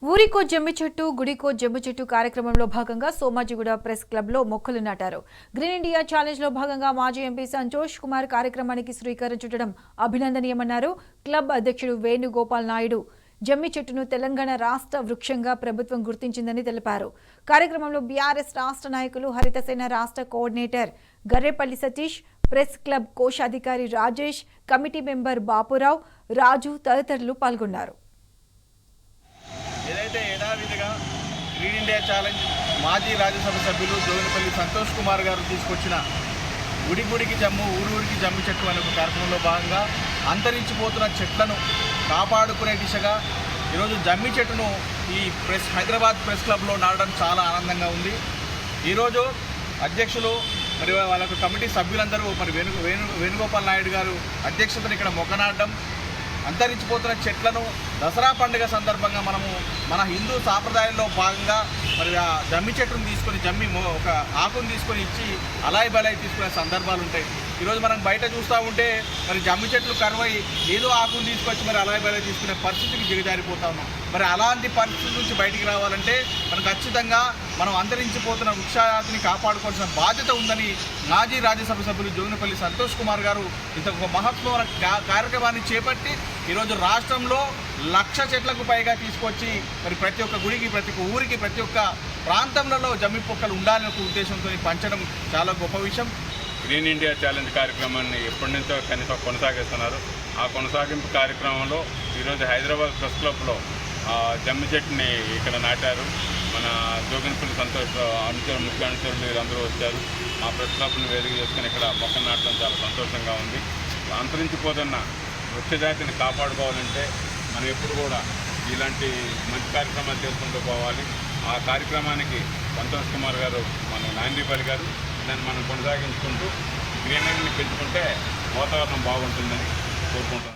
ఊరికో జమ్మి చెట్టు గుడికో జమ్మి చెట్టు కార్యక్రమంలో భాగంగా సోమాజిగూడ ప్రెస్ క్లబ్ లో మొక్కలు నాటారు. గ్రీన్ ఇండియా ఛాలెంజ్ లో భాగంగా మాజీ ఎంపీ సంతోష్ కుమార్ కార్యక్రమానికి శ్రీకారం చుట్టడం అభినందనీయమన్నారు. క్లబ్ అధ్యక్షుడు వేణుగోపాల్ నాయుడు జమ్మి చెట్టును తెలంగాణ రాష్ట్ర వృక్షంగా ప్రభుత్వం గుర్తించిందని తెలిపారు. కార్యక్రమంలో బీఆర్ఎస్ రాష్ట్ర నాయకులు, హరితసేన రాష్ట్ర coordinator Garrepalli Satish, press club కోశాధికారి రాజేష్, కమిటీ మెంబర్ బాపురావు, రాజు తదితరులు పాల్గొన్నారు. ఏదైతే యథావిధిగా గ్రీన్ ఇండియా ఛాలెంజ్ మాజీ రాజ్యసభ సభ్యులు జోగినపల్లి సంతోష్ కుమార్ గారు తీసుకొచ్చిన గుడి గుడికి జమ్ము ఊరూరికి జమ్మి చెట్టు అనే ఒక కార్యక్రమంలో భాగంగా అంతరించిపోతున్న చెట్లను కాపాడుకునే దిశగా ఈరోజు జమ్మి చెట్టును ఈ హైదరాబాద్ ప్రెస్ క్లబ్లో నాటడం చాలా ఆనందంగా ఉంది. ఈరోజు అధ్యక్షులు మరి వాళ్ళకు కమిటీ సభ్యులందరూ మరి వేణుగోపాల్ నాయుడు గారు అధ్యక్షతను ఇక్కడ మొక్క నాటడం, అంతరించిపోతున్న చెట్లను దసరా పండుగ సందర్భంగా మనము మన హిందూ సాంప్రదాయంలో భాగంగా మరి ఆ జమ్మి చెట్టును తీసుకొని ఒక ఆకును తీసుకొని ఇచ్చి అలాయి బలాయి తీసుకునే సందర్భాలు ఉంటాయి. ఈరోజు మనం బయట చూస్తూ ఉంటే మరి జమ్మి చెట్లు కరువై ఏదో ఆకును తీసుకొచ్చి మరి అలాయి బలాయి తీసుకునే పరిస్థితికి దిగజారిపోతా ఉన్నాం. మరి అలాంటి పరిస్థితి నుంచి బయటికి రావాలంటే మనం ఖచ్చితంగా మనం అంతరించిపోతున్న వృక్షాన్ని కాపాడుకోవాల్సిన బాధ్యత ఉందని మాజీ రాజ్యసభ సభ్యులు జోగినపల్లి సంతోష్ కుమార్ గారు ఇంత ఒక మహత్వమైన కార్యక్రమాన్ని చేపట్టి ఈరోజు రాష్ట్రంలో 1,00,000 చెట్లకు పైగా తీసుకొచ్చి మరి ప్రతి ఒక్క గుడికి, ప్రతి ఒక్క ఊరికి, ప్రతి ఒక్క ప్రాంతంలో జమ్మి మొక్కలు ఉండాలనే ఒక ఉద్దేశంతో పంచడం చాలా గొప్ప విషయం. గ్రీన్ ఇండియా ఛాలెంజ్ కార్యక్రమాన్ని ఎప్పటి నుంచో కనీసం కొనసాగిస్తున్నారు. ఆ కొనసాగింపు కార్యక్రమంలో ఈరోజు హైదరాబాద్ ప్రెస్ క్లబ్లో జమ్మి చెట్టుని ఇక్కడ నాటారు. మన జోగినపల్లి సంతోష్ ముఖ్య అనుచరులు వీరందరూ వచ్చారు. మా ప్రెస్ క్లబ్ని వేదిక చేసుకుని ఇక్కడ మొక్కలు నాటడం చాలా సంతోషంగా ఉంది. అంతరించిపోతున్న వృక్షజాతిని కాపాడుకోవాలంటే మనం ఎప్పుడు కూడా ఇలాంటి మంచి కార్యక్రమాలు చేసుకుంటూ పోవాలి. ఆ కార్యక్రమానికి సంతోష్ కుమార్ గారు, మన నాందీపల్లి గారు దాన్ని మనం కొనసాగించుకుంటూ గ్రీనరీని పెంచుకుంటే వాతావరణం బాగుంటుందని కోరుకుంటున్నాం.